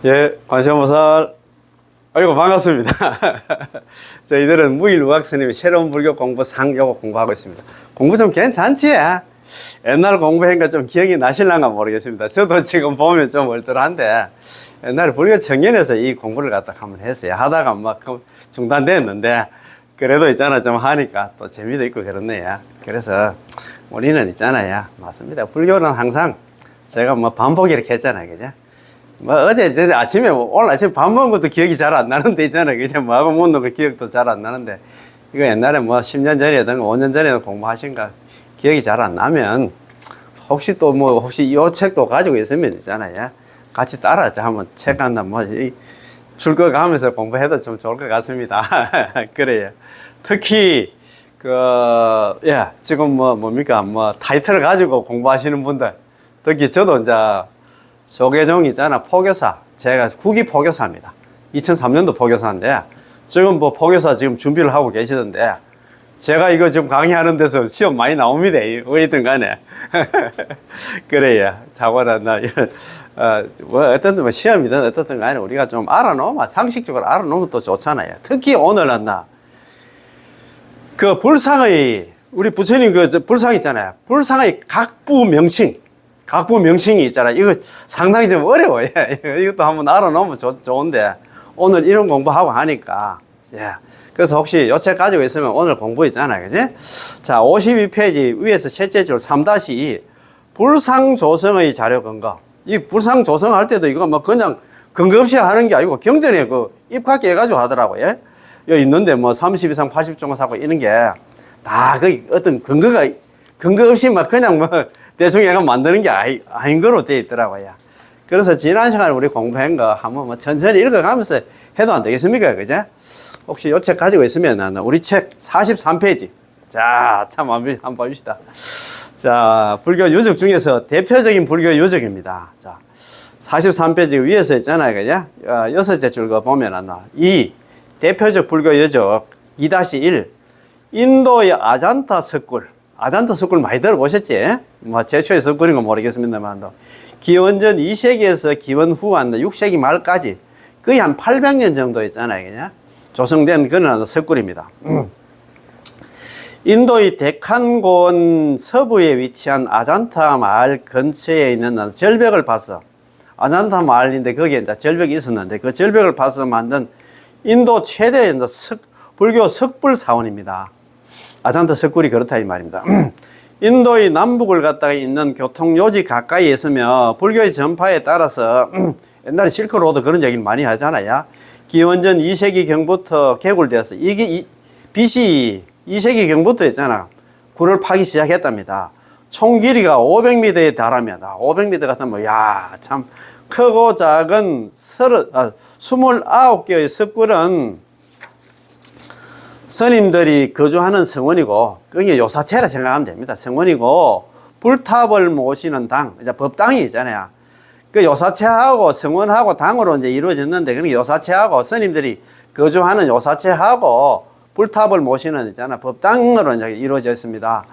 예, 관세음보살. 아이고, 반갑습니다. 저희들은 무일우학 스님의 새로운 불교 공부 상요거 공부하고 있습니다. 공부 좀 괜찮지? 옛날 공부한 거 좀 기억이 나실랑가 모르겠습니다. 저도 지금 보면 좀 얼떨한데, 옛날에 불교 청년에서 이 공부를 갖다 한번 했어요. 하다가 막 중단됐는데, 그래도 있잖아, 좀 하니까 또 재미도 있고 그렇네요. 그래서 우리는 있잖아요. 맞습니다. 불교는 항상 제가 뭐 반복 이렇게 했잖아요. 그죠? 뭐 어제 아침에 오늘 아침에 밥 먹은 것도 기억이 잘 안 나는데 있잖아요. 그죠? 뭐하고 먹는 거 기억도 잘 안 나는데, 이거 옛날에 뭐 10년 전이든 5년 전에도 공부하신가 기억이 잘 안 나면 혹시 또 뭐 혹시 이 책도 가지고 있으면 있잖아요. 같이 따라 한번 책 한다 뭐 줄거 가면서 공부해도 좀 좋을 것 같습니다. 그래요. 특히 지금 뭡니까 타이틀을 가지고 공부하시는 분들, 특히 저도 이제 조계종 있잖아, 포교사. 제가 국위 포교사입니다. 2003년도 포교사인데, 지금 뭐 포교사 지금 준비를 하고 계시던데, 제가 이거 지금 강의하는 데서 시험 많이 나옵니다. 어쨌든 간에. 그래요. 자고는, 어떤 시험이든 어떻든 간에 우리가 좀 알아놓으면, 상식적으로 알아놓으면 또 좋잖아요. 특히 오늘은 불상의, 우리 부처님 불상 있잖아요. 불상의 각부 명칭이 있잖아. 이거 상당히 좀 어려워요. 이것도 한번 알아놓으면 좋은데, 오늘 이런 공부하고 하니까, 그래서 혹시 요 책 가지고 있으면 오늘 공부 있잖아요. 그지? 자, 52페이지 위에서 셋째 줄 3-2, 불상조성의 자료 근거. 이 불상조성 할 때도 이거 뭐 그냥 근거 없이 하는 게 아니고 경전에 입학기 해가지고 하더라고요. 여기 있는데 뭐 30 이상 80종을 사고 이런 게 다 어떤 근거 없이 막 그냥 대충 얘가 만드는 게 아닌 거로 되어 있더라고요. 그래서 지난 시간에 우리 공부한 거 한번 천천히 읽어가면서 해도 안 되겠습니까? 그죠? 혹시 요 책 가지고 있으면 우리 책 43페이지. 자, 참 한번 봅시다. 자, 불교 유적 중에서 대표적인 불교 유적입니다. 자, 43페이지 위에서 있잖아요. 그죠? 여섯째 줄 거 보면 이 대표적 불교 유적 2-1, 인도의 아잔타 석굴. 아잔타 석굴 많이 들어보셨지? 뭐 제초의 석굴인 건 모르겠습니다만, 기원전 2세기에서 기원 후 6세기 말까지 거의 한 800년 정도 있잖아요. 그냥 조성된 그런 석굴입니다. 인도의 데칸고원 서부에 위치한 아잔타 마을 근처에 있는 절벽을 봐서, 아잔타 마을인데 거기에 이제 절벽이 있었는데 그 절벽을 봐서 만든 인도 최대 불교 석불 사원입니다. 아잔타 석굴이 그렇다 이 말입니다. 인도의 남북을 갖다가 있는 교통요지 가까이에 있으며 불교의 전파에 따라서 옛날에 실크로드 그런 얘기를 많이 하잖아요. 기원전 2세기 경부터 개굴되어서 이게 BC 2세기 경부터 있잖아. 굴을 파기 시작했답니다. 총 길이가 500m에 달합니다. 500m 같으면 참 크고 작은 29개의 석굴은 스님들이 거주하는 성원이고, 그게 요사체라 생각하면 됩니다. 성원이고, 불탑을 모시는 당, 이제 법당이 있잖아요. 그 요사체하고 성원하고 당으로 이제 이루어졌는데, 그게 요사체하고 스님들이 거주하는 요사체하고 불탑을 모시는 있잖아. 법당으로 이제 이루어져 있습니다.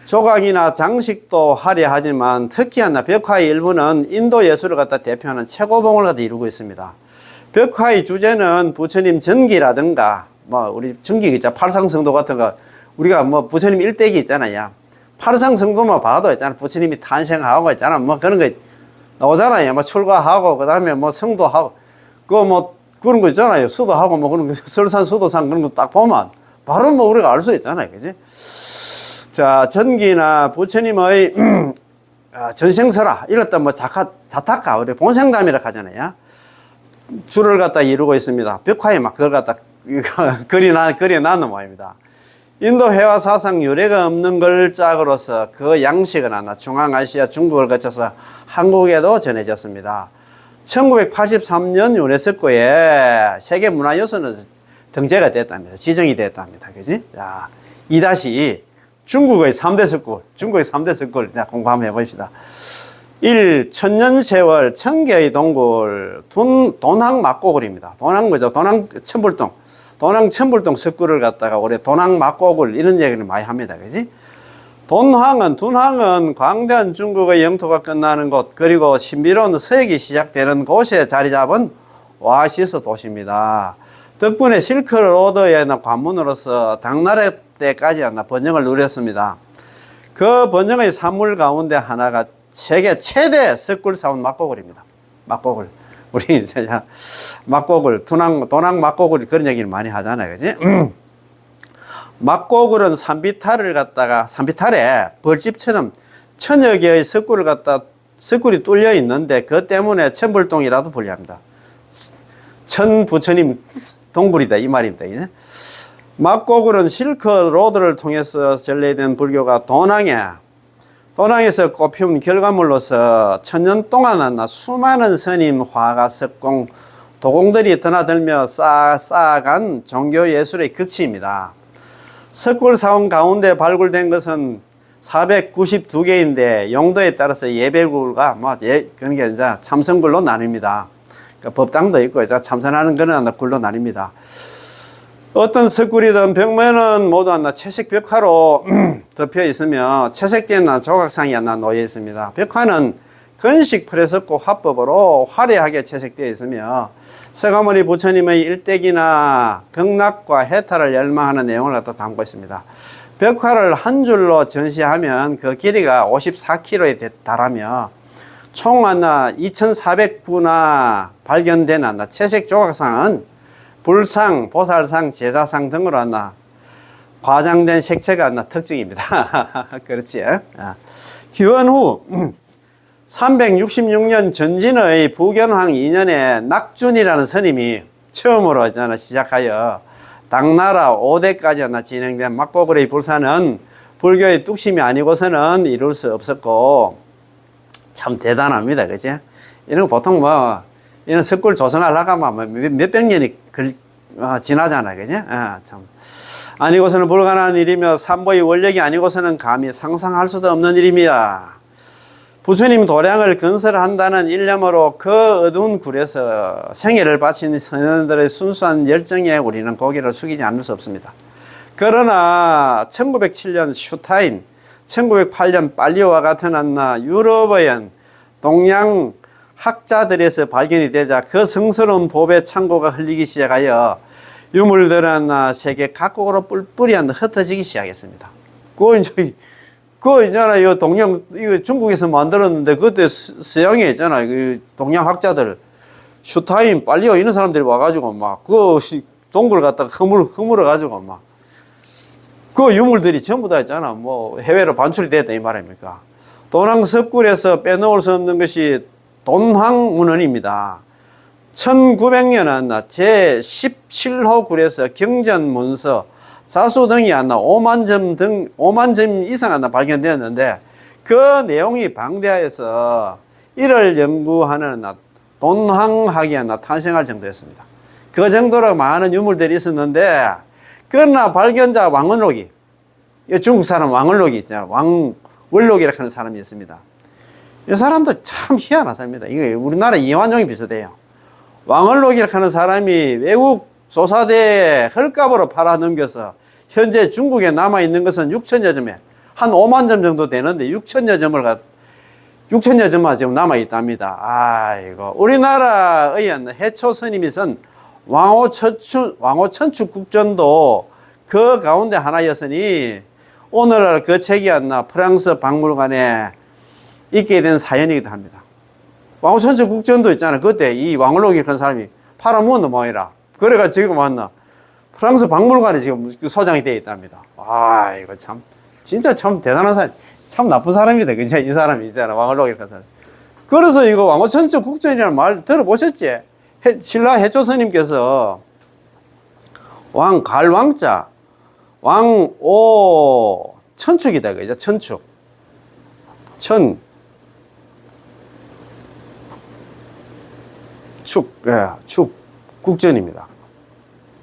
조각이나 장식도 화려하지만 특히나 벽화의 일부는 인도 예술을 갖다 대표하는 최고봉을 갖다 이루고 있습니다. 벽화의 주제는 부처님 전기라든가, 우리 전기 있잖아. 팔상성도 같은 거, 우리가 부처님 일대기 있잖아요. 팔상성도만 봐도 있잖아. 부처님이 탄생하고 있잖아. 그런 거 나오잖아요. 출가하고, 그 다음에 성도하고, 그런 거 있잖아요. 수도하고, 그런 거, 설산, 수도상 그런 거 딱 보면, 바로 우리가 알 수 있잖아요. 그지? 자, 전기나 부처님의, 전생설화, 이렇다 자타카, 우리 본생담이라고 하잖아요. 줄을 갖다 이루고 있습니다. 벽화에 그걸 갖다 그려놨는 모양입니다. 인도 회화 사상 유래가 없는 걸작으로서 그 양식은 중앙아시아 중국을 거쳐서 한국에도 전해졌습니다. 1983년 유네스코에 세계문화유산으로 등재가 됐답니다. 지정이 됐답니다. 그지? 자, 2-2 중국의 3대 석굴. 자, 공부 한번 해봅시다. 1. 천년세월 청계의 동굴 돈항 막고굴입니다. 돈항 천불동 석굴을 갖다가 우리 돈항 막고굴 이런 얘기를 많이 합니다. 그지? 둔항은 광대한 중국의 영토가 끝나는 곳, 그리고 신비로운 서역이 시작되는 곳에 자리 잡은 오아시스 도시입니다. 덕분에 실크로드의 관문으로서 당나라 때까지 번영을 누렸습니다. 그 번영의 산물 가운데 하나가 세계 최대 석굴사원 막고굴입니다. 막고굴. 우리 이제 막고굴, 도낭 막고굴 그런 얘기를 많이 하잖아요. 그지? 막고굴은 산비탈에 벌집처럼 천여 개의 석굴이 뚫려 있는데 그 때문에 천불동이라도 불리합니다. 천부처님 동불이다 이 말입니다. 이제. 막고굴은 실크로드를 통해서 전래된 불교가 도낭에서 꽃피운 결과물로서 천년 동안 수많은 스님, 화가, 석공, 도공들이 드나들며 쌓아간 종교 예술의 극치입니다. 석굴사원 가운데 발굴된 것은 492개인데 용도에 따라서 예배굴과 그러니까 이제 참선굴로 나뉩니다. 그러니까 법당도 있고 이제 참선하는 그런 굴로 나뉩니다. 어떤 석굴이든 벽면은 모두 채색 벽화로 덮여 있으며 채색된 조각상이 놓여 있습니다. 벽화는 건식 프레스코 화법으로 화려하게 채색되어 있으며 서가모니 부처님의 일대기나 극락과 해탈을 열망하는 내용을 담고 있습니다. 벽화를 한 줄로 전시하면 그 길이가 54km에 달하며 총 2,400구나 발견된 채색 조각상은 불상, 보살상, 제사상 등으로 과장된 색채가 특징입니다. 그렇지? 기원 후 366년 전진의 부견황 2년에 낙준이라는 스님이 처음으로 시작하여 당나라 5대까지 진행된 막고굴의 불사는 불교의 뚝심이 아니고서는 이룰 수 없었고 참 대단합니다. 그치? 이런 거 보통 이런 석굴 조성하려고 하면 몇백 년이 지나잖아요. 그지? 참. 아니고서는 불가능한 일이며 삼보의 원력이 아니고서는 감히 상상할 수도 없는 일입니다. 부처님 도량을 건설한다는 일념으로 그 어두운 굴에서 생애를 바친 선현들의 순수한 열정에 우리는 고개를 숙이지 않을 수 없습니다. 그러나 1907년 슈타인, 1908년 빨리오와 같은 유럽의 동양 학자들에서 발견이 되자 그 성스러운 법의 창고가 흘리기 시작하여 유물들은 세계 각국으로 뿔뿔이 흩어지기 시작했습니다. 있잖아, 이 동양, 이거 중국에서 만들었는데, 그때 서양에 있잖아, 동양 학자들, 슈타인, 빨리오, 이런 사람들이 와가지고, 동굴 갖다가 허물어가지고, 그 유물들이 전부 다 있잖아, 해외로 반출이 됐다, 이 말입니까? 도낭 석굴에서 빼놓을 수 없는 것이 돈황문헌입니다. 1900년은 제17호 굴에서 경전문서, 자수 등이 5만 점 이상 발견되었는데 그 내용이 방대하여서 이를 연구하는 돈황학이 탄생할 정도였습니다. 그 정도로 많은 유물들이 있었는데 그러나 발견자 왕원록이 중국 사람 왕원록이 있잖아요. 왕원록이라고 하는 사람이 있습니다. 이 사람도 참 희한한 사람입니다. 이거 우리나라 이완용이 비슷해요. 왕원록이라고 하는 사람이 외국 조사대에 헐값으로 팔아넘겨서 현재 중국에 남아있는 것은 6천여 점에 한 5만 점 정도 되는데 6천여 점만 지금 남아있답니다. 아이고, 우리나라의 해초 스님이 쓴 왕호천축 국전도 그 가운데 하나였으니 오늘날 그 책이 프랑스 박물관에 있게 된 사연이기도 합니다. 왕호천축 국전도 있잖아. 그때 이 왕홀록이라는 사람이 팔아먹은 모양이라. 그래가 지금 프랑스 박물관에 지금 소장이 되어 있답니다. 아, 이거 참, 진짜 참 대단한 사람, 참 나쁜 사람이다. 그죠? 이 사람이 있잖아. 왕홀록이라는 사람. 그래서 이거 왕호천축 국전이라는 말 들어보셨지? 신라 해초 스님께서 갈왕자, 왕오 천축이다. 그죠? 천축. 축 국전입니다.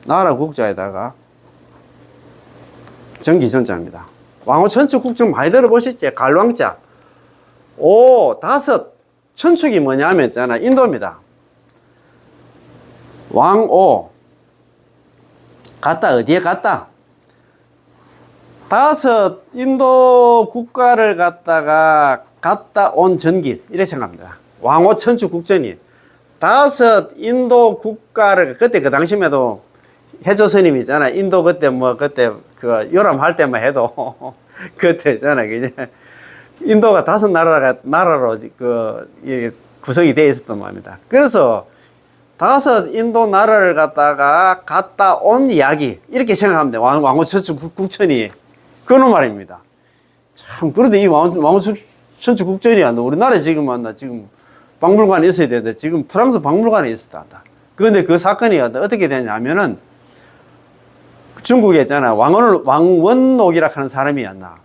나라 국자에다가 전기전자입니다. 왕호천축 국전 많이 들어보셨지? 갈왕자. 다섯. 천축이 뭐냐면 있잖아. 인도입니다. 왕오. 갔다, 어디에 갔다? 5 인도 국가를 갔다 온 전기, 이렇게 생각합니다. 왕호 천추 국전이 5 인도 국가를, 그때 그 당시에도 해조 스님이잖아. 인도 그때 그때 그 요람할 때만 해도 그때 있잖아. 그지? 인도가 5 나라로 구성이 되어 있었던 말입니다. 그래서 5 인도 나라를 갔다 온 이야기, 이렇게 생각하면 돼. 왕호 천추 국전이. 그런 말입니다. 참, 그런데 이 왕호 천추 국전이 우리나라에 지금 박물관에 있어야 되는데, 지금 프랑스 박물관에 있었다. 그런데 그 사건이 어떻게 되냐면은, 중국에 있잖아. 왕원옥이라 하는 사람이었나.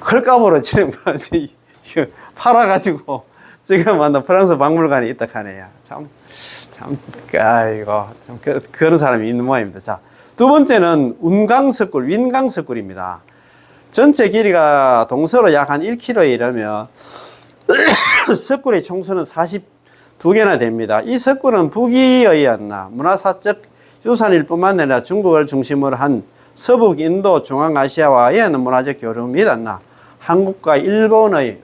컬감으로 지금 팔아가지고, 지금 프랑스 박물관에 있다 하네요. 아이고, 그런 사람이 있는 모양입니다. 자, 두 번째는 윈강석굴입니다. 전체 길이가 동서로 약 한 1km에 이르며 석굴의 총수는 42개나 됩니다. 이 석굴은 북위의 문화사적 유산일 뿐만 아니라 중국을 중심으로 한 서북 인도 중앙아시아와의 문화적 교류 및 한국과 일본의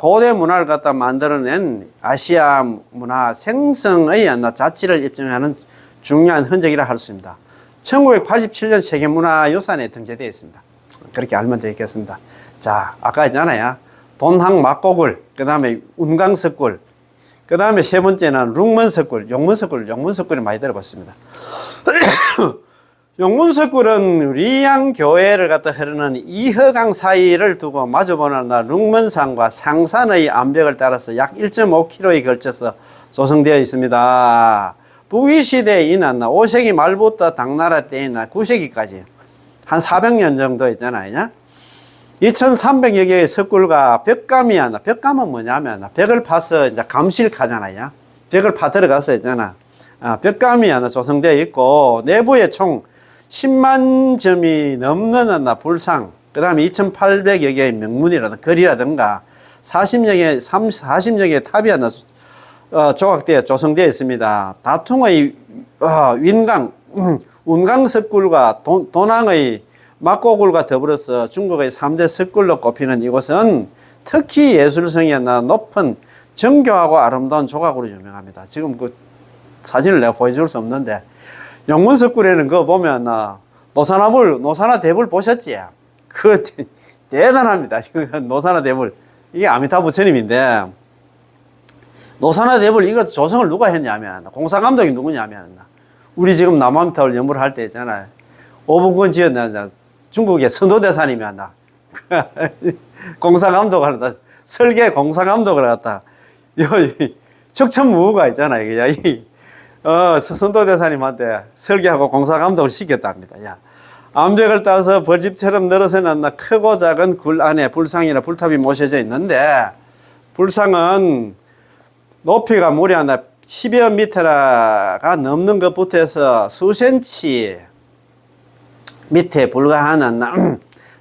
고대 문화를 갖다 만들어낸 아시아 문화 생성의 자치를 입증하는 중요한 흔적이라 할 수 있습니다. 1987년 세계문화유산에 등재되어 있습니다. 그렇게 알면 되겠습니다. 자, 아까 했잖아요. 돈항 막고굴, 그 다음에 운강석굴, 그 다음에 세 번째는 룽먼석굴, 용문석굴이 많이 들어봤습니다. 용문석굴은 리양교회를 갖다 흐르는 이허강 사이를 두고 마주보는 룽먼산과 상산의 암벽을 따라서 약 1.5km에 걸쳐서 조성되어 있습니다. 북위시대에 인한 5세기 말부터 당나라 때인 9세기까지 한 400년 정도 있잖아요. 2300여 개의 석굴과 벽감이 벽감은 뭐냐면 벽을 파서 이제 감실하잖아요. 벽을 파 들어가서 있잖아. 벽감이 조성되어 있고 내부에 총 10만 점이 넘는 불상, 그 다음에 2800여 개의 명문이라든가 글이라든가 40여 개의 탑이 조각되어 조성되어 있습니다. 다퉁의 운강석굴과 도낭의 막고굴과 더불어서 중국의 3대 석굴로 꼽히는 이곳은 특히 예술성이 높은 정교하고 아름다운 조각으로 유명합니다. 지금 그 사진을 내가 보여줄 수 없는데, 용문석굴에는 그거 보면 노사나대불 보셨지? 그 대단합니다. 노사나대불, 이게 아미타 부처님인데, 노사나대불 이거 조성을 누가 했냐면, 공사감독이 누구냐면, 우리 지금 남한타월 연구를 할 때 있잖아요. 오분권 지었나, 중국의 선도대사님이 한다. 공사감독을 한다. 설계 공사감독을 갖다. 척천무후가 있잖아요. 선도대사님한테 설계하고 공사감독을 시켰답니다. 야, 암벽을 따서 벌집처럼 늘어서는 크고 작은 굴 안에 불상이나 불탑이 모셔져 있는데, 불상은 높이가 무려 10여 미터가 넘는 것부터 해서 수센치 밑에 불과한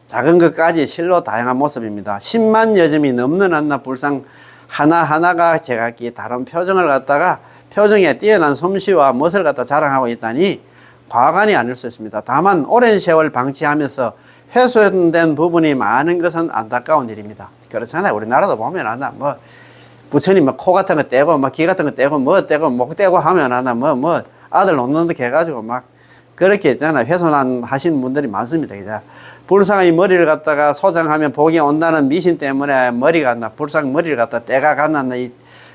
작은 것까지 실로 다양한 모습입니다. 10만여 점이 넘는 불상 하나하나가 제각기 다른 표정을 갖다가 표정에 뛰어난 솜씨와 멋을 갖다 자랑하고 있다니 과관이 아닐 수 있습니다. 다만 오랜 세월 방치하면서 훼손된 부분이 많은 것은 안타까운 일입니다. 그렇잖아요. 우리나라도 보면 부처님 코 같은 거 떼고 귀 같은 거 떼고 목 떼고 하면 아들 놓는 데 해가지고 그렇게 있잖아요. 훼손하신 분들이 많습니다. 그죠? 불상의 머리를 갖다가 소장하면 복이 온다는 미신 때문에 불상 머리를 갖다 떼가 갔나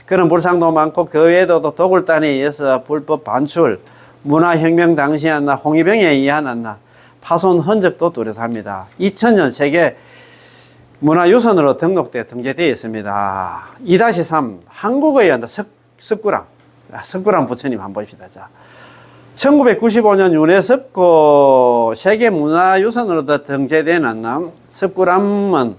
그런 불상도 많고, 그 외에도 도굴단에 의해서 불법 반출, 문화혁명 당시에 홍위병에 의한 파손 흔적도 뚜렷합니다. 2000년 세계 문화유산으로 등재되어 있습니다. 2-3 한국의 석굴암 부처님 한번 봅시다. 자, 1995년 유네스코 세계문화유산으로 등재된 석굴암은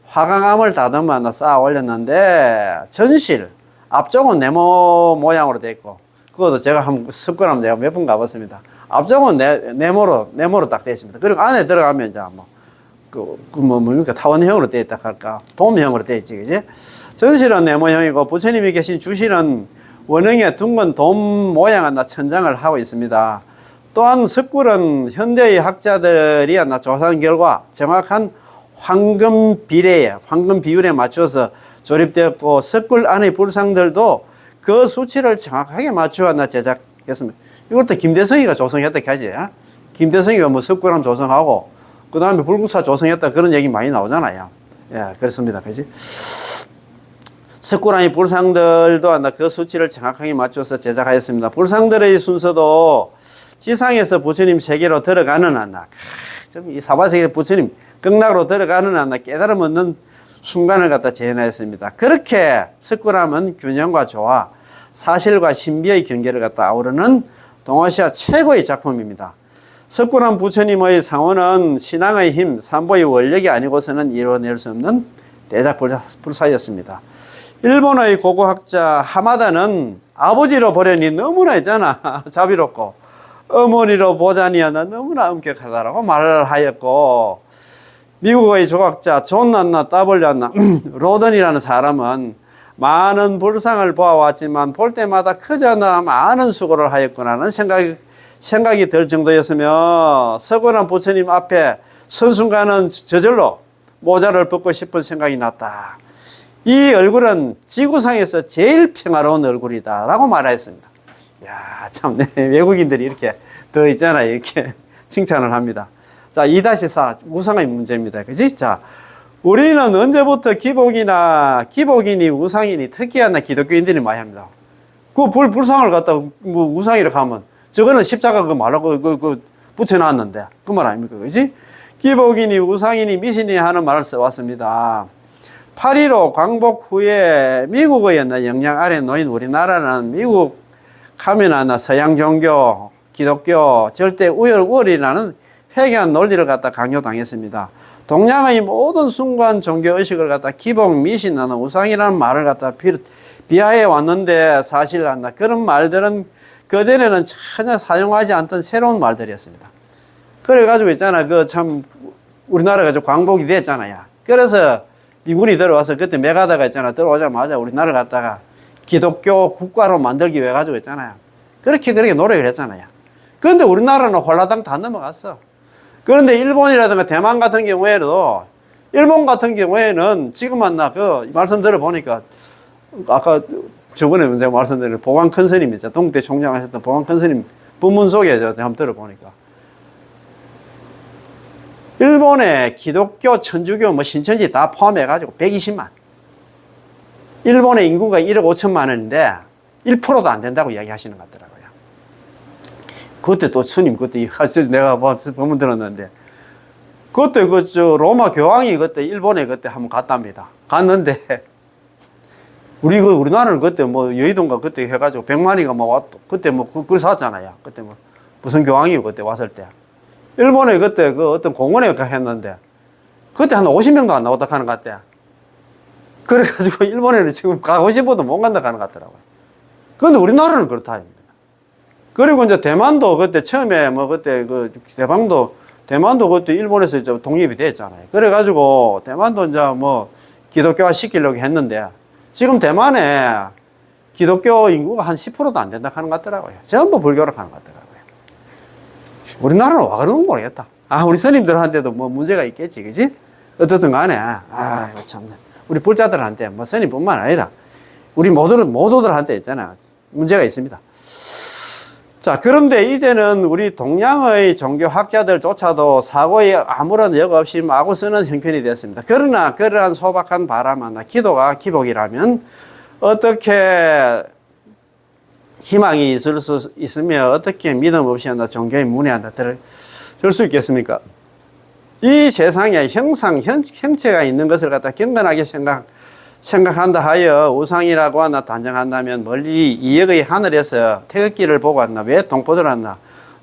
화강암을 다듬어 쌓아 올렸는데, 전실 앞쪽은 네모 모양으로 되어 있고, 그것도 제가 석굴암 내가 몇 번 가봤습니다. 앞쪽은 네모로 딱 되어 있습니다. 그리고 안에 들어가면 이제 뭡니까? 타원형으로 되어 있다 할까? 돔형으로 되어 있지, 그지? 전실은 네모형이고, 부처님이 계신 주실은 원형의 둥근 돔 모양의 천장을 하고 있습니다. 또한 석굴은 현대의 학자들이 조사한 결과 정확한 황금 비례에, 황금 비율에 맞춰서 조립되었고, 석굴 안의 불상들도 그 수치를 정확하게 맞추어 제작했습니다. 이것도 김대성이가 조성했다 하지. 김대성이가 뭐 석굴암 조성하고, 그 다음에 불국사 조성했다 그런 얘기 많이 나오잖아요. 예, 그렇습니다. 그지? 석굴암의 불상들도 그 수치를 정확하게 맞춰서 제작하였습니다. 불상들의 순서도 지상에서 부처님 세계로 들어가는 이 사바세계 부처님 극락으로 들어가는 깨달음 얻는 순간을 재현하였습니다. 그렇게 석굴암은 균형과 조화, 사실과 신비의 경계를 아우르는 동아시아 최고의 작품입니다. 석굴암 부처님의 상호는 신앙의 힘, 삼보의 원력이 아니고서는 이루어낼 수 없는 대작 불사였습니다. 일본의 고고학자 하마다는 아버지로 보려니 너무나 자비롭고 어머니로 보자니 너무나 엄격하다라고 말을 하였고, 미국의 조각자 존 W 로던이라는 사람은 많은 불상을 보아왔지만 볼 때마다 그저나 많은 수고를 하였구나는 생각이 들 정도였으며, 석굴암 부처님 앞에 선 순간은 저절로 모자를 벗고 싶은 생각이 났다. 이 얼굴은 지구상에서 제일 평화로운 얼굴이다 라고 말했습니다. 야, 참, 외국인들이 이렇게 더 있잖아요. 이렇게 칭찬을 합니다. 자, 2-4 우상의 문제입니다. 그지? 자, 우리는 언제부터 기복이니 우상이니 특히 기독교인들이 많이 합니다. 그 불상을 갖다가 뭐 우상이라고 하면 저거는 십자가 말라고 붙여놨는데 그 말 아닙니까? 그지? 기복이니 우상이니 미신이니 하는 말을 써왔습니다. 8.15 광복 후에 미국의 영향 아래 놓인 우리나라는 미국 가면 서양 종교, 기독교, 절대 우월이라는 회개한 논리를 강요당했습니다. 동양의 모든 순간 종교의식을 기복, 미신하는 우상이라는 말을 비하해 왔는데, 사실 그런 말들은 그전에는 전혀 사용하지 않던 새로운 말들이었습니다. 그래가지고 우리나라가 광복이 됐잖아요. 그래서 미군이 들어와서 그때 메가다가 들어오자마자 우리나라를 기독교 국가로 만들기 위해 그렇게 노력을 했잖아요. 그런데 우리나라는 홀라당 다 넘어갔어. 그런데 일본이라든가 대만 같은 경우에도, 일본 같은 경우에는 지금 말씀 들어보니까, 아까 저번에 제가 말씀드린 보광 큰 스님 있죠. 동대 총장 하셨던 보광 큰 스님 본문 속에 한번 들어보니까, 일본의 기독교, 천주교, 신천지 다 포함해가지고 120만. 일본의 인구가 1억 5천만 원인데 1%도 안 된다고 이야기하시는 것 같더라고요. 그때 또 스님, 그때 내가 본문 들었는데, 그때 로마 교황이 그때 일본에 그때 한번 갔답니다. 갔는데, 우리나라는 그때 여의도인가 그때 해가지고 100만이가 그때 그걸 샀잖아요. 그때 무슨 교황이 그때 왔을 때. 일본에 그때 어떤 공원에 했는데, 그때 한 50명도 안 나왔다 하는 것 같아. 그래가지고 일본에는 지금 가고 싶어도 못 간다 하는 것 같더라고요. 그런데 우리나라는 그렇다. 그리고 이제 대만도 그때 처음에 대만도 그때 일본에서 독립이 됐잖아요. 그래가지고 대만도 기독교화 시키려고 했는데, 지금 대만에 기독교 인구가 한 10%도 안 된다 하는 것 같더라고요. 전부 불교로 가는 것 같더라고요. 우리나라는 와 그러는 모르겠다. 우리 스님들한테도 문제가 있겠지, 그지? 어떻든 간에, 참, 우리 불자들한테, 스님뿐만 아니라, 우리 모두들한테 있잖아. 문제가 있습니다. 자, 그런데 이제는 우리 동양의 종교학자들조차도 사고에 아무런 역 없이 마구 쓰는 형편이 됐습니다. 그러나 그러한 소박한 바람 하나, 기도가 기복이라면 어떻게 희망이 있을 수 있으며 어떻게 믿음 없이 종교의 문에 들 수 있겠습니까? 이 세상에 형체가 있는 것을 경건하게 생각한다 하여 우상이라고 단정한다면 멀리 이역의 하늘에서 태극기를 보고 왜 동포들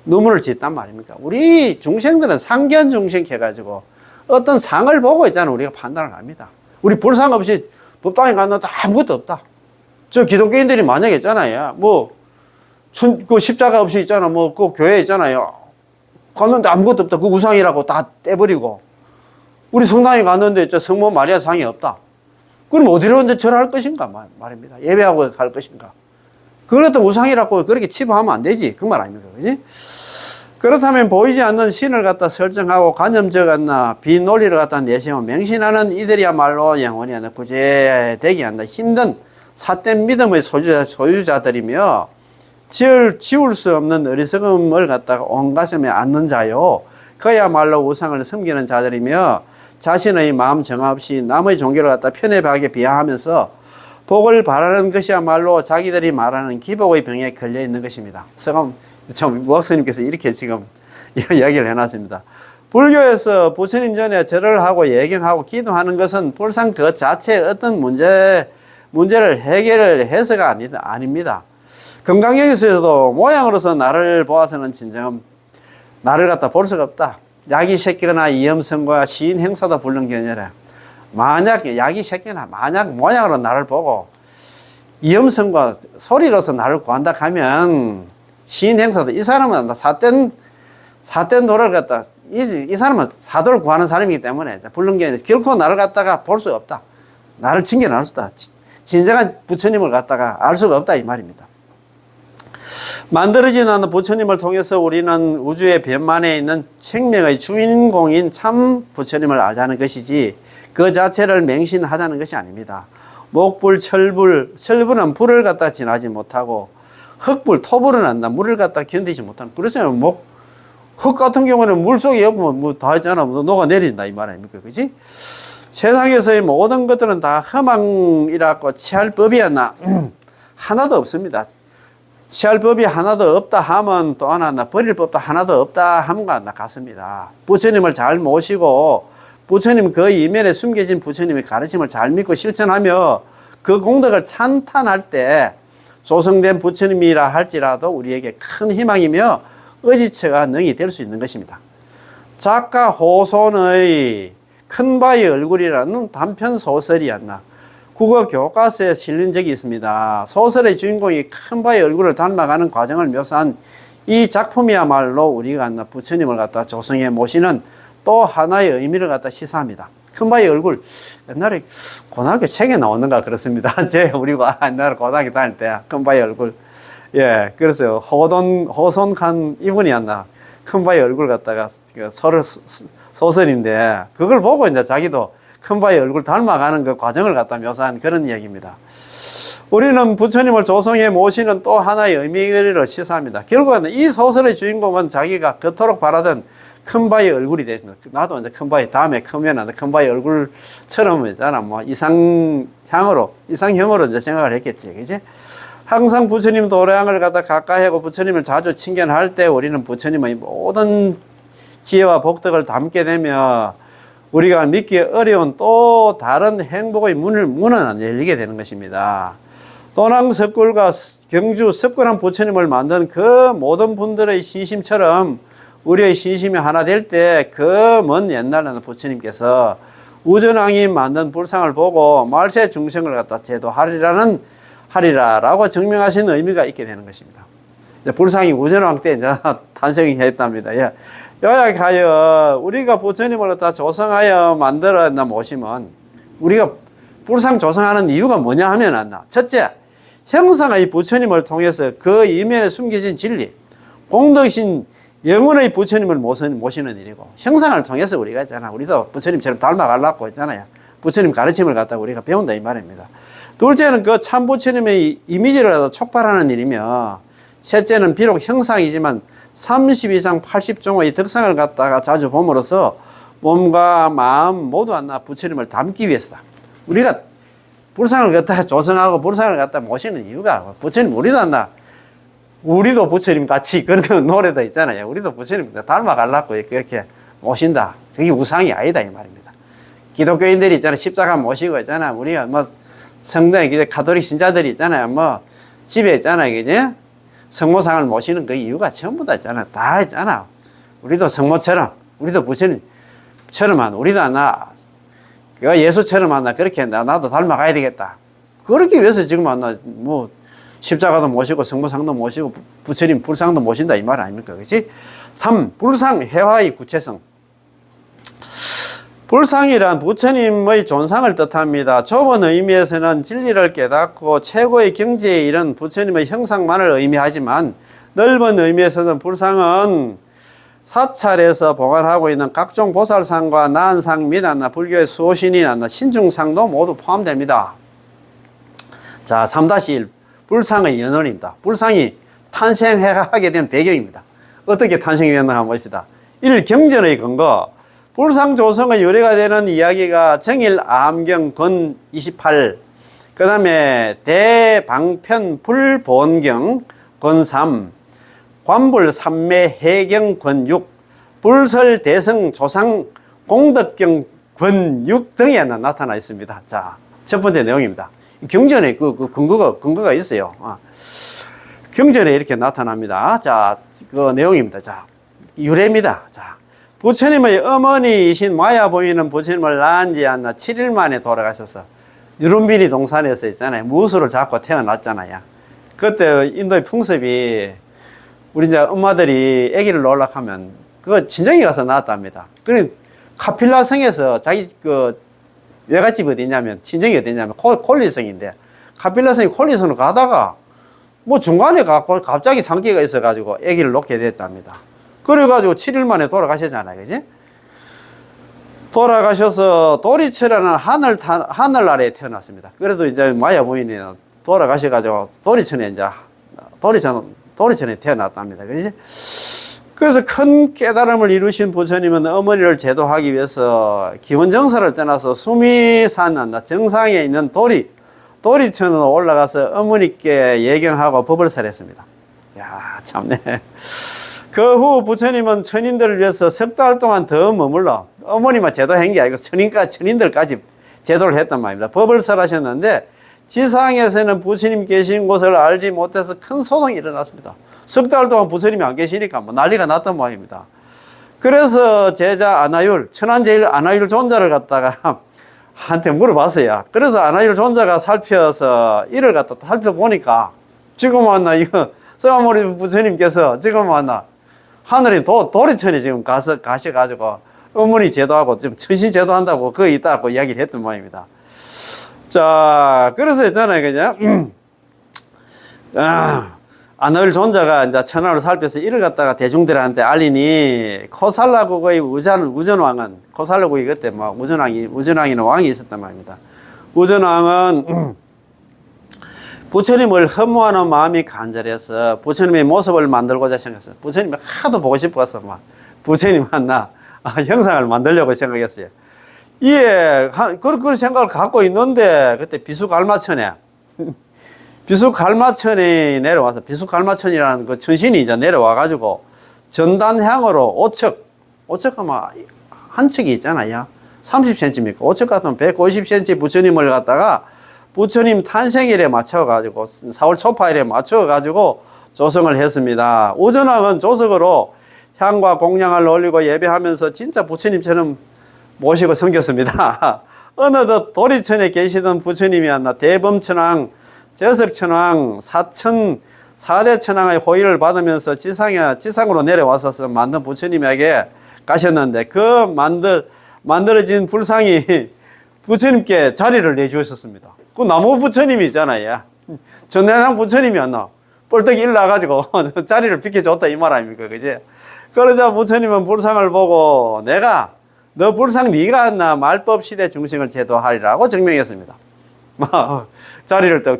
눈물을 짓단 말입니까? 우리 중생들은 상견 중생 해가지고 어떤 상을 보고 우리가 판단을 합니다. 우리 불상 없이 법당에 갔는데 아무것도 없다. 저 기독교인들이 만약에 있잖아요. 그 십자가 없이 그 교회 있잖아요. 갔는데 아무것도 없다. 그 우상이라고 다 떼버리고. 우리 성당에 갔는데 성모 마리아 상이 없다. 그럼 어디로 이제 절할 것인가 말입니다. 예배하고 갈 것인가. 그것도 우상이라고 그렇게 치부하면 안 되지. 그 말 아닙니까? 그지? 그렇다면 보이지 않는 신을 갖다 설정하고 간염적 않나 비논리를 갖다 내세워 맹신하는 이들이야말로 영원히 구제되게 한다. 힘든 삿된 믿음의 소유자들이며 지울 수 없는 어리석음을 갖다가 온 가슴에 안는 자요. 그야말로 우상을 섬기는 자들이며 자신의 마음 정화 없이 남의 종교를 갖다 편협하게 비하하면서 복을 바라는 것이야말로 자기들이 말하는 기복의 병에 걸려 있는 것입니다. 좀 목사님께서 이렇게 지금 이야기를 해놨습니다. 불교에서 부처님 전에 절을 하고 예경하고 기도하는 것은 불상 그 자체의 어떤 문제를 해결해서가 아닙니다. 금강경에서도 모양으로서 나를 보아서는 진정 나를 갖다 볼 수가 없다. 약이 새끼거나 이염성과 시인 행사도 불능견이라. 만약 약이 새끼나 만약 모양으로 나를 보고 이염성과 소리로서 나를 구한다 하면 시인 행사도 이 사람은 삿된 도를 갖다 이 사람은 사도를 구하는 사람이기 때문에 불능견이 결코 나를 갖다가 볼 수가 없다. 나를 징계할 수다. 진정한 부처님을 갖다가 알 수가 없다 이 말입니다. 만들어진 않는 부처님을 통해서 우리는 우주의 변만에 있는 생명의 주인공인 참 부처님을 알자는 것이지 그 자체를 맹신하자는 것이 아닙니다. 목불, 철불은 불을 갖다 지나지 못하고 흙불, 토불은 안다. 물을 갖다 견디지 못하는. 그래서 흙 같은 경우는 물 속에 없으면 뭐 다 있잖아. 녹아내린다 이 말 아닙니까? 그지? 세상에서의 모든 것들은 다 허망이라고 취할 법이었나? 하나도 없습니다. 취할 법이 하나도 없다 하면 또 하나 버릴 법도 하나도 없다 함과 같습니다. 부처님을 잘 모시고 부처님 그 이면에 숨겨진 부처님의 가르침을 잘 믿고 실천하며 그 공덕을 찬탄할 때 조성된 부처님이라 할지라도 우리에게 큰 희망이며 의지처가 능히 될 수 있는 것입니다. 작가 호손의 큰바의 얼굴이라는 단편 소설이었나 국어 교과서에 실린 적이 있습니다. 소설의 주인공이 큰바의 얼굴을 닮아가는 과정을 묘사한 이 작품이야말로 우리가 부처님을 갖다 조성해 모시는 또 하나의 의미를 갖다 시사합니다. 큰바의 얼굴 옛날에 고등학교 책에 나오는가 그렇습니다. 우리가 옛날에 고등학교 다닐 때 큰바의 얼굴 그래서 호손칸 이분이었나 큰바의 얼굴 갖다가 소설인데 그걸 보고 이제 자기도 큰바의 얼굴 닮아가는 그 과정을 갖다 묘사한 그런 이야기입니다. 우리는 부처님을 조성해 모시는 또 하나의 의미를 시사합니다. 결국은 이 소설의 주인공은 자기가 그토록 바라던 큰바의 얼굴이 됩니다. 나도 이제 큰바의 다음에 크면 큰바의 얼굴처럼 있잖아. 이상형으로 이제 생각을 했겠지. 그지? 항상 부처님 도량을 갖다 가까이 하고 부처님을 자주 칭견할 때 우리는 부처님의 모든 지혜와 복덕을 담게 되며 우리가 믿기 어려운 또 다른 행복의 문은 열리게 되는 것입니다. 도낭석굴과 경주 석굴한 부처님을 만든 그 모든 분들의 신심처럼 우리의 신심이 하나 될 때 그 먼 옛날에는 부처님께서 우전왕이 만든 불상을 보고 말세 중생을 갖다 제도하리라고 증명하신 의미가 있게 되는 것입니다. 불상이 우전왕 때 이제 탄생이 했답니다. 요약하여 우리가 부처님을 갖다 조성하여 만들어 모시면 우리가 불상 조성하는 이유가 뭐냐 하면 첫째, 형상의 부처님을 통해서 그 이면에 숨겨진 진리, 공덕신 영혼의 부처님을 모시는 일이고 형상을 통해서 우리가 있잖아. 우리도 부처님처럼 닮아가려고 했잖아요. 부처님 가르침을 갖다가 우리가 배운다 이 말입니다. 둘째는 그 참 부처님의 이미지를 촉발하는 일이며 셋째는 비록 형상이지만 30 이상 80종의 덕상을 갖다가 자주 봄으로써 몸과 마음 모두 부처님을 담기 위해서다. 우리가 불상을 갖다가 조성하고 불상을 갖다가 모시는 이유가 부처님 우리도 부처님 같이 그런 노래도 있잖아요. 우리도 부처님 닮아가려고 이렇게 모신다. 그게 우상이 아니다 이 말입니다. 기독교인들이 있잖아요. 십자가 모시고 있잖아. 우리가 성당에 가톨릭 신자들이 있잖아요. 집에 있잖아요. 그지? 성모상을 모시는 그 이유가 전부 다 있잖아. 다 있잖아. 우리도 성모처럼, 우리도 부처님처럼 우리도 예수처럼 그렇게 나도 닮아가야 되겠다. 그렇기 위해서 지금 십자가도 모시고 성모상도 모시고 부처님 불상도 모신다 이 말 아닙니까? 그렇지? 3. 불상 해화의 구체성. 불상이란 부처님의 존상을 뜻합니다. 좁은 의미에서는 진리를 깨닫고 최고의 경지에 이른 부처님의 형상만을 의미하지만 넓은 의미에서는 불상은 사찰에서 봉헌하고 있는 각종 보살상과 나한상 및 불교의 수호신이나 신중상도 모두 포함됩니다. 자, 3-1 불상의 연원입니다. 불상이 탄생하게 된 배경입니다. 어떻게 탄생이 됐나 한번 봅시다. 1. 경전의 근거. 불상 조성의 유래가 되는 이야기가 정일 암경 권 28, 그 다음에 대방편 불본경 권 3, 관불 삼매 해경 권 6, 불설 대성 조상 공덕경 권 6 등에 나타나 있습니다. 자, 첫 번째 내용입니다. 경전에 그 근거가 있어요. 경전에 이렇게 나타납니다. 자, 그 내용입니다. 자, 유래입니다. 자, 부처님의 어머니이신 마야 보이는 부처님을 낳은 지 한 7일 만에 돌아가셔서 유lum빈이 동산에서 있잖아요. 무술을 잡고 태어났잖아요. 그때 인도의 풍습이 우리 이제 엄마들이 아기를 놓으려고 하면 그거 친정에 가서 낳았답니다. 그래 카필라 성에서 자기 그 외갓집이 어디냐면 친정이 어디냐면 콜리성인데 카필라 성이 콜리성으로 가다가 뭐 중간에 가고 갑자기 상기가 있어가지고 아기를 놓게 됐답니다. 그래가지고 7일 만에 돌아가셨잖아요. 그지? 돌아가셔서 도리천이라는 하늘 아래에 태어났습니다. 그래도 이제 마야 부인은 돌아가셔가지고 도리천에 태어났답니다. 그지? 그래서 큰 깨달음을 이루신 부처님은 어머니를 제도하기 위해서 기원정사를 떠나서 수미산 정상에 있는 도리천으로 올라가서 어머니께 예경하고 법을 설했습니다. 야, 참네. 그 후 부처님은 천인들을 위해서 석 달 동안 더 머물러 어머니만 제도한 게 아니고 천인들까지 제도를 했단 말입니다. 법을 설하셨는데 지상에서는 부처님 계신 곳을 알지 못해서 큰 소동이 일어났습니다. 석 달 동안 부처님이 안 계시니까 뭐 난리가 났단 말입니다. 그래서 제자 아나율, 천안제일 아나율 존자를 갖다가 한테 물어봤어요. 그래서 아나율 존자가 살펴서 이를 갖다 살펴보니까 지금 왔나 이거 서가모니 부처님께서 지금 왔나 하늘에 도리천에 지금 가셔가지고 어머니 제도하고 지금 천신 제도한다고 거기 있다고 이야기를 했던 모양입니다. 자, 그래서 있잖아요, 그냥 아나율 존자가 이제 천하를 살펴서 이를 갖다가 대중들한테 알리니 코살라국의 우전왕은 코살라국이 그때 막 우전왕이는 왕이 있었단 말입니다. 우전왕은 부처님을 허무하는 마음이 간절해서 부처님의 모습을 만들고자 생각했어요. 부처님이 하도 보고 싶어서 막 부처님 만나 형상을 만들려고 생각했어요. 이에 그런 생각을 갖고 있는데 그때 비수갈마천에 비수갈마천이 내려와서 비수갈마천이라는 그 천신이 이제 내려와 가지고 전단향으로 오척 아마 한 척이 있잖아요. 30cm입니까? 오척 같으면 150cm 부처님을 갖다가 부처님 탄생일에 맞춰가지고 4월 초파일에 맞춰가지고 조성을 했습니다. 우전왕은 조석으로 향과 공양을 올리고 예배하면서 진짜 부처님처럼 모시고 섬겼습니다. 어느덧 도리천에 계시던 부처님이 대범천왕, 저석천왕, 4대 천왕의 호의를 받으면서 지상으로 내려와서 만든 부처님에게 가셨는데 그 만들어진 불상이 부처님께 자리를 내주셨습니다. 그 나무 부처님이잖아요. 전해랑 부처님이었나? 뻘떡이 일나가지고 자리를 비켜줬다 이 말 아닙니까? 그지? 그러자 부처님은 불상을 보고 너 불상 네가 왔나? 말법 시대 중생을 제도하리라고 증명했습니다. 자리를 또,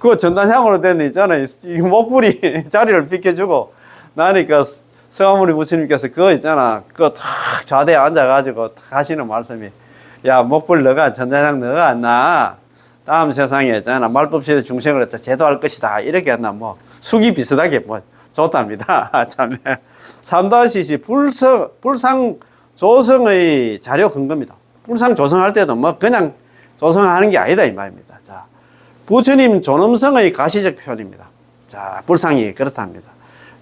그 전단향으로 된 있잖아요. 이 목불이 자리를 비켜주고 나니까 서가모니 부처님께서 그거 있잖아. 그거 탁 좌대에 앉아가지고 탁 하시는 말씀이 야, 목불 전단향 너가 왔나? 다음 세상에 있잖아. 말법시대 중생을 제도할 것이다. 이렇게 했나? 뭐, 숙이 비슷하게 뭐, 좋답니다. 참. 3-2 불상 조성의 자료 근거입니다. 불상 조성할 때도 뭐, 그냥 조성하는 게 아니다. 이 말입니다. 자, 부처님 존엄성의 가시적 표현입니다. 자, 불상이 그렇답니다.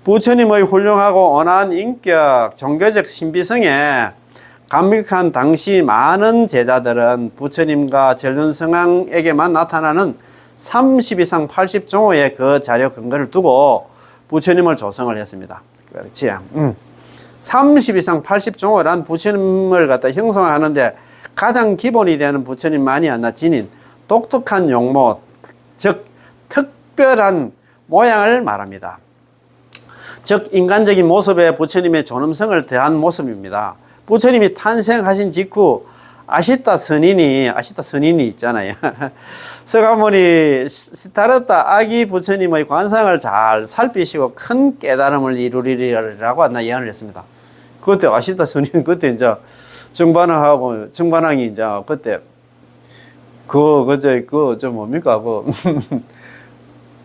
부처님의 훌륭하고 온화한 인격, 종교적 신비성에 감격한 당시 많은 제자들은 부처님과 전륜성왕에게만 나타나는 30 이상 80종호의 그 자료 근거를 두고 부처님을 조성을 했습니다. 그렇지. 30 이상 80종을 한 부처님을 갖다 형성하는데 가장 기본이 되는 부처님만이 하나 지닌 독특한 용모, 즉 특별한 모양을 말합니다. 즉 인간적인 모습에 부처님의 존엄성을 더한 모습입니다. 부처님이 탄생하신 직후 아시타 선인이 있잖아요. 서가모니 시타르타 아기 부처님의 관상을 잘 살피시고 큰 깨달음을 이루리라고 하나 예언을 했습니다. 그때 아시타 선인 그때 이제 정반왕이 이제 그때 뭡니까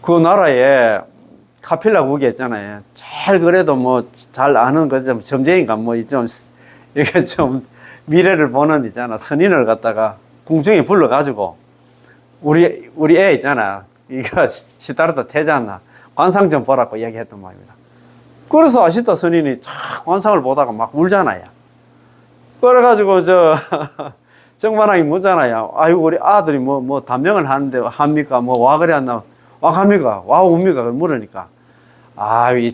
그 나라에 카필라 국이 있잖아요. 잘 그래도 뭐 잘 아는 좀 점쟁이가 뭐 좀 이게 좀 미래를 보는 있잖아. 선인을 갖다가 궁중에 불러가지고 우리 애 있잖아. 이거 시타르타 태자나 관상 좀 보라고 이야기했던 말입니다. 그래서 아시타 선인이 관상을 보다가 막 울잖아요. 그래가지고 정반왕이 묻잖아요. 아이고 우리 아들이 뭐 단명을 하는데 합니까? 뭐 와 그래 안 나? 와 갑니까? 와 옵니까? 물으니까 이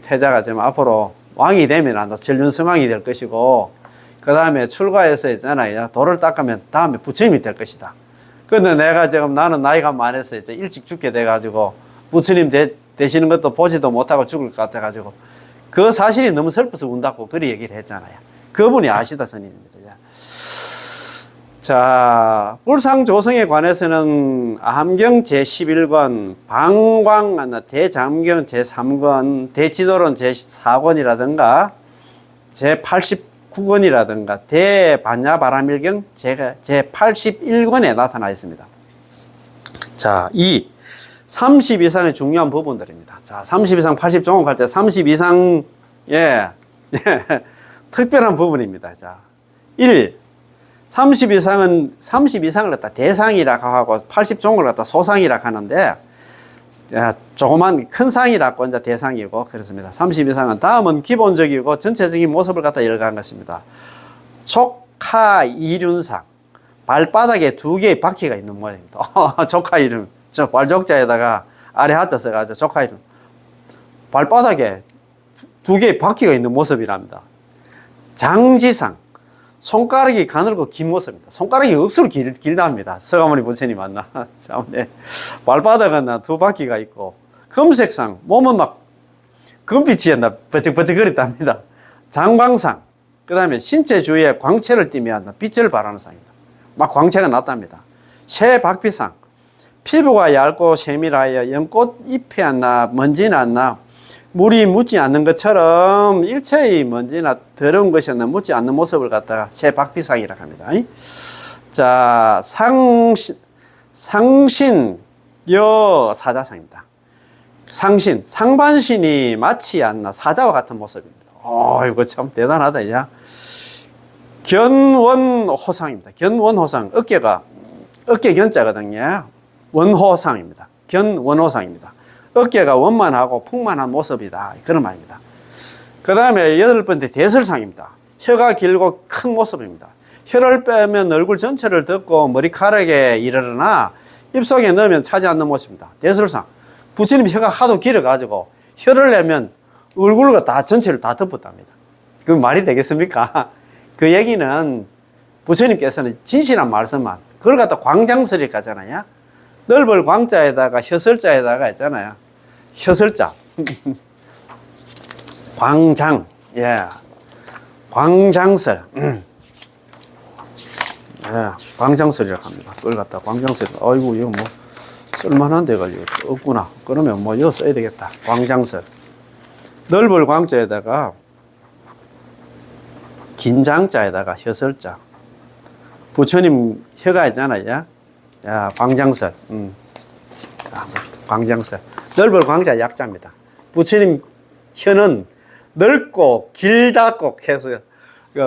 태자가 좀 앞으로 왕이 되면 한다. 전륜성왕이 될 것이고 그 다음에 출가해서 있잖아요. 돌을 닦으면 다음에 부처님이 될 것이다. 근데 내가 지금 나는 나이가 많아서 이제 일찍 죽게 돼가지고 부처님 되시는 것도 보지도 못하고 죽을 것 같아가지고 그 사실이 너무 슬퍼서 운다고 그리 얘기를 했잖아요. 그분이 아시타 선인입니다. 자, 불상조성에 관해서는 함경 제11권, 방광, 대장경 제3권, 대지도론 제4권이라든가 제89권이라든가 대반야바라밀경 제81권에 나타나 있습니다. 자, 30 이상의 중요한 부분들입니다. 자, 30 이상 80종목 할 때 30 이상의 특별한 부분입니다. 자, 30 이상을 갖다 대상이라고 하고 80종을 갖다 소상이라고 하는데 조그만 큰 상이라고 이제 대상이고 그렇습니다. 30 이상은 다음은 기본적이고 전체적인 모습을 갖다 열거한 것입니다. 족하이륜상, 발바닥에 2개의 바퀴가 있는 모양입니다. 족하이륜, 저 발족자에다가 아래 하자 써가지고 족하이륜, 발바닥에 2개의 바퀴가 있는 모습이랍니다. 장지상, 손가락이 가늘고 긴 모습입니다. 손가락이 억수로 길답니다. 서가모니 부처님 만나. 발바닥은 2바퀴가 있고, 금색상, 몸은 막 금빛이 버쩍버쩍거렸답니다. 장광상, 그 다음에 신체 주위에 광채를 띠며 빛을 발하는 상입니다. 막 광채가 났답니다. 새박피상, 피부가 얇고 세밀하여 연꽃 잎에 먼지나 물이 묻지 않는 것처럼 일체의 먼지나 더러운 것이 묻지 않는 모습을 갖다가 새박피상이라고 합니다. 자, 상신 여사자상입니다. 상신, 상반신이 마치 않나 사자와 같은 모습입니다. 이거 참 대단하다. 야. 견원호상입니다. 견원호상, 어깨 견자거든요. 원호상입니다. 견원호상입니다. 어깨가 원만하고 풍만한 모습이다. 그런 말입니다. 그 다음에 8번째 대설상입니다. 혀가 길고 큰 모습입니다. 혀를 빼면 얼굴 전체를 덮고 머리카락에 이르러나 입속에 넣으면 차지 않는 모습입니다. 대설상. 부처님 혀가 하도 길어가지고 혀를 내면 얼굴과 다 전체를 다 덮었답니다. 그 말이 되겠습니까? 그 얘기는 부처님께서는 진실한 말씀만, 그걸 갖다 광장설이 가잖아요. 넓을 광자에다가 혀설자에다가 있잖아요. 혀설자. 광장. 예. 광장설. 예. 광장설이라고 합니다. 그걸 갖다 광장설. 아이고, 이거 뭐, 쓸만한데 가지고 없구나. 그러면 뭐, 이거 써야 되겠다. 광장설. 넓을 광자에다가 긴장자에다가 혀설자. 부처님 혀가 있잖아요. 야, 광장설. 자, 광장설. 넓을 광자 약자입니다. 부처님 혀는 넓고 길다 꼭 해서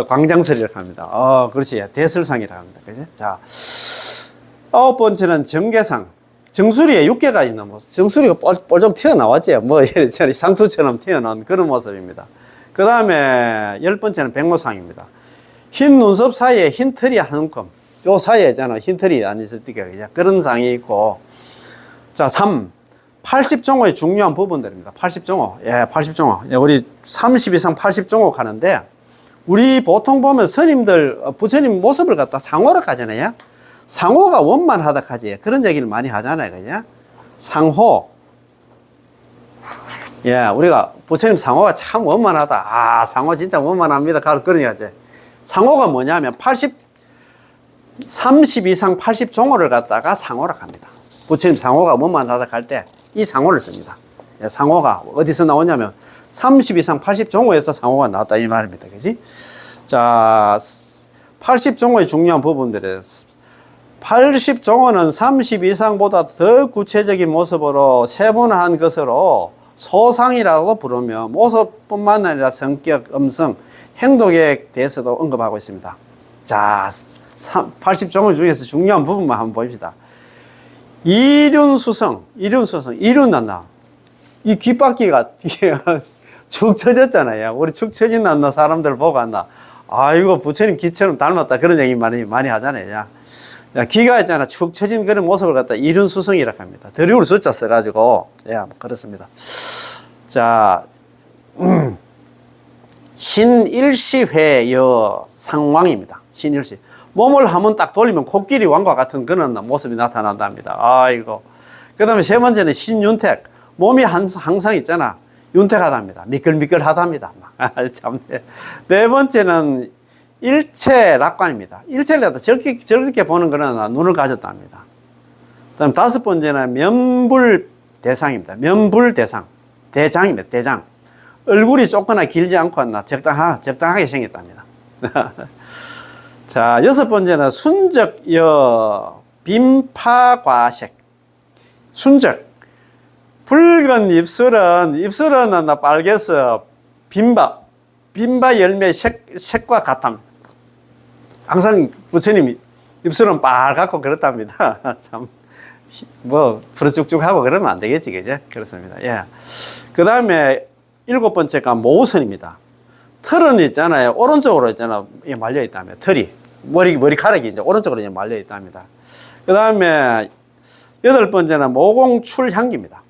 광장설이라고 합니다. 그렇지. 대설상이라고 합니다. 그지? 자, 9번째는 정계상. 정수리에 6개가 있는 모습. 정수리가 뻘쩍 튀어나왔지. 뭐, 상수처럼 튀어나온 그런 모습입니다. 그 다음에 10번째는 백모상입니다. 흰 눈썹 사이에 흰 털이 한 움큼. 요 사이에 있잖아. 흰 털이 안 있을 때가 그런 상이 있고. 자, 3. 80종호의 중요한 부분들입니다. 80종호. 예, 80종호. 예, 우리 30 이상 80종호 가는데, 우리 보통 보면 스님들, 부처님 모습을 갖다 상호로 가잖아요. 상호가 원만하다 하지. 그런 얘기를 많이 하잖아요. 그냥. 상호. 예, 우리가 부처님 상호가 참 원만하다. 아, 상호 진짜 원만합니다. 그런 얘기 하지. 상호가 뭐냐면 30 이상 80종호를 갖다가 상호로 갑니다. 부처님 상호가 원만하다 할 때 이 상호를 씁니다. 예, 상호가 어디서 나오냐면 30 이상 80종호에서 상호가 나왔다 이 말입니다. 그지? 자, 80종호의 중요한 부분들은 80종호는 30 이상보다 더 구체적인 모습으로 세분화한 것으로 소상이라고 부르며 모습뿐만 아니라 성격, 음성, 행동에 대해서도 언급하고 있습니다. 자, 80종호 중에서 중요한 부분만 한번 봅시다. 이륜수성, 이륜 난다. 이 귓바퀴가 축 처졌잖아요. 우리 축 처진 난다 사람들 보고 한다. 아이고, 부처님 귀처럼 닮았다. 그런 얘기 많이 하잖아요. 야, 귀가 있잖아. 축 처진 그런 모습을 갖다 이륜수성이라고 합니다. 드리우를 숫자 써가지고. 예, 그렇습니다. 자, 신일시회여 상왕입니다. 신일시. 몸을 한번 딱 돌리면 코끼리 왕과 같은 그런 모습이 나타난답니다. 아이고. 그 다음에 세 번째는 신윤택. 몸이 항상 있잖아. 윤택하답니다. 미끌미끌하답니다. 참. 네 번째는 일체락관입니다. 일체를 갖다 즐겁게 보는 그런 눈을 가졌답니다. 그 다음 다섯 번째는 면불대상입니다. 면불대상. 대장입니다. 대장. 얼굴이 좁거나 길지 않고 적당하게 생겼답니다. 자, 여섯 번째는 순적여 빈파과색. 순적. 붉은 입술은 빨개서 빈바 열매 색과 같답니다. 항상 부처님이 입술은 빨갛고 그렇답니다. 참, 부르쭉쭉하고 그러면 안 되겠지, 그죠? 그렇습니다. 예. 그 다음에 일곱 번째가 모우선입니다. 털은 있잖아요. 오른쪽으로 있잖아. 말려 있다며. 털이. 머리카락이 이제 오른쪽으로 이제 말려 있답니다. 그 다음에 여덟 번째는 모공출향기입니다.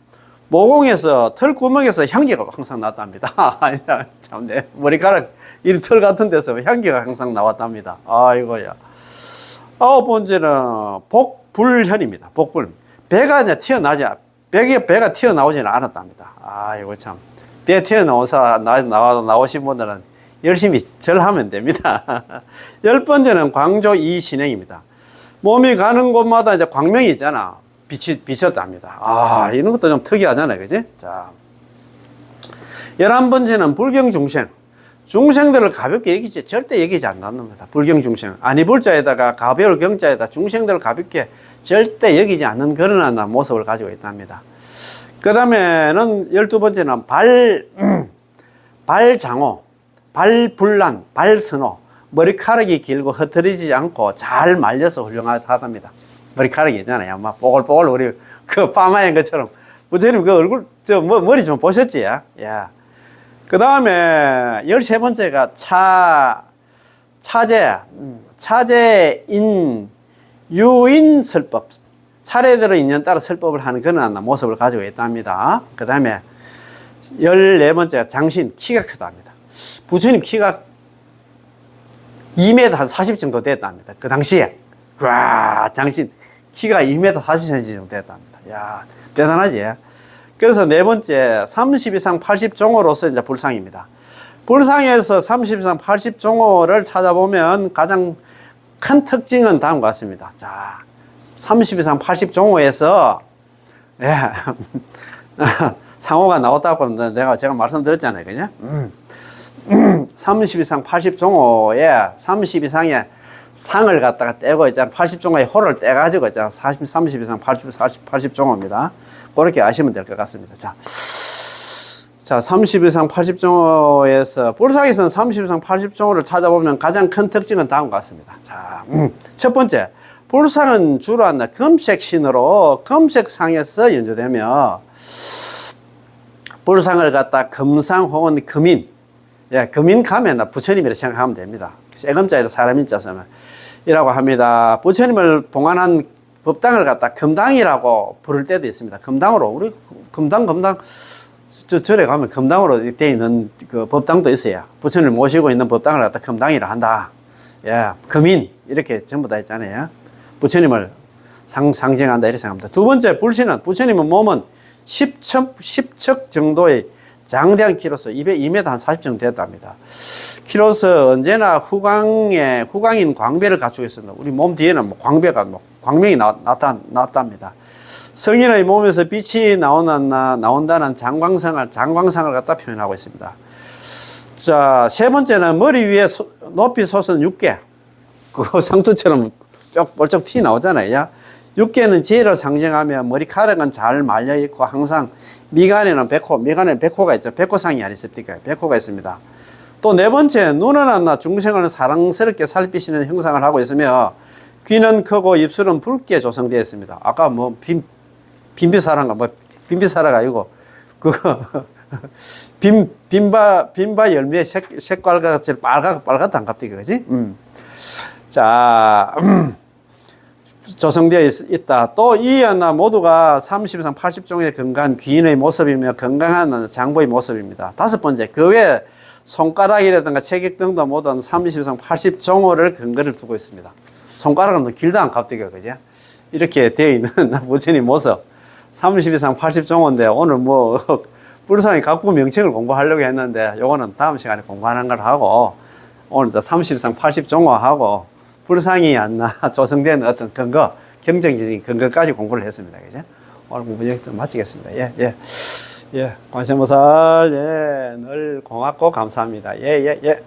모공에서, 털구멍에서 향기가 항상 났답니다. 참, 네. 머리카락, 이 털 같은 데서 향기가 항상 나왔답니다. 아이고야. 아홉 번째는 복불현입니다. 복불. 배가 이제 배가 튀어나오지는 않았답니다. 아이고, 참. 배 나오신 분들은 열심히 절하면 됩니다. 열 번째는 광조 이신행입니다. 몸이 가는 곳마다 이제 광명이 있잖아. 비쳤답니다. 아, 이런 것도 좀 특이하잖아요. 그지? 자. 11번째는 불경중생. 중생들을 가볍게 여기지, 절대 여기지 않는답니다. 불경중생. 아니불자에다가 가벼울 경자에다 중생들을 가볍게 절대 여기지 않는 그런 모습을 가지고 있답니다. 그 다음에는 12번째는 발장호. 발불란, 발선호, 머리카락이 길고 흩어지지 않고 잘 말려서 훌륭하답니다. 머리카락이 있잖아요. 막 뽀글뽀글 우리 그 파마인 것처럼. 부처님 그 얼굴, 머리 좀 보셨지? 야. 그 다음에 13번째가 차제인, 유인설법. 차례대로 인연 따라 설법을 하는 그런 모습을 가지고 있답니다. 그 다음에 14번째가 장신, 키가 크답니다. 부처님 키가 2m 한 40 정도 됐답니다. 그 당시에. 와, 장신 키가 2m 40cm 정도 됐답니다. 야, 대단하지? 그래서 네 번째, 30 이상 80종호로서 이제 불상입니다. 불상에서 30 이상 80종호를 찾아보면 가장 큰 특징은 다음과 같습니다. 자, 30 이상 80종호에서, 예, 상호가 나왔다고 제가 말씀드렸잖아요. 그죠? 30 이상 80종호에 30 이상의 상을 갖다가 떼고 있잖아. 80종호의 호를 떼가지고 있잖아. 30 이상 80종호입니다. 그렇게 아시면 될 것 같습니다. 자, 30 이상 80종호에서, 불상에서는 30 이상 80종호를 찾아보면 가장 큰 특징은 다음과 같습니다. 자, 첫 번째, 불상은 주로 금색 신으로 금색 상에서 연주되며, 불상을 갖다 금상 혹은 금인, 예, 금인 가면 부처님이라 생각하면 됩니다. 세금자에다 사람인자 쓰면 이라고 합니다. 부처님을 봉안한 법당을 갖다 금당이라고 부를 때도 있습니다. 금당으로, 우리 금당, 절에 가면 금당으로 되어 있는 그 법당도 있어요. 부처님을 모시고 있는 법당을 갖다 금당이라 한다. 예, 금인, 이렇게 전부 다 있잖아요. 부처님을 상징한다, 이렇게 생각합니다. 두 번째, 불신은, 부처님은 몸은 10척 정도의 장대한 키로수, 2m 한 40 정도 됐답니다. 키로수 언제나 후광인 광배를 갖추고 있습니다. 우리 몸 뒤에는 뭐 광배가, 광명이 나왔답니다. 성인의 몸에서 빛이 나온다는 장광상을 갖다 표현하고 있습니다. 자, 세 번째는 머리 위에 높이 솟은 육계. 그 상투처럼 쫙 티 나오잖아요. 육계는 지혜를 상징하며 머리카락은 잘 말려 있고 항상 미간에는 백호가 있죠. 백호상이 아니십니까? 백호가 있습니다. 또 네 번째, 눈은 안나 중생을 사랑스럽게 살피시는 형상을 하고 있으며 귀는 크고 입술은 붉게 조성되어 있습니다. 아까 뭐 빈비사라가 아니고 빈바 열매의 색깔과 같이 빨갛다 안 갑자기 그지? 자, 조성되어 있다. 또 이 하나 모두가 30 이상 80종의 건강한 귀인의 모습이며 건강한 장보의 모습입니다. 다섯 번째, 그 외에 손가락이라든가 체격 등도 모두 30 이상 80종호를 근거를 두고 있습니다. 손가락은 길도 안 갑자기 그죠? 이렇게 되어 있는 부처님 모습 30 이상 80종호인데 오늘 뭐 불상의 각부 명칭을 공부하려고 했는데 요거는 다음 시간에 공부하는 걸 하고 오늘 30 이상 80종호하고 불상이 안나 조성되는 어떤 근거, 경쟁적인 근거까지 공부를 했습니다. 그죠? 오늘 공부 여기서 마치겠습니다. 예. 관세음보살, 늘 고맙고 감사합니다. 예.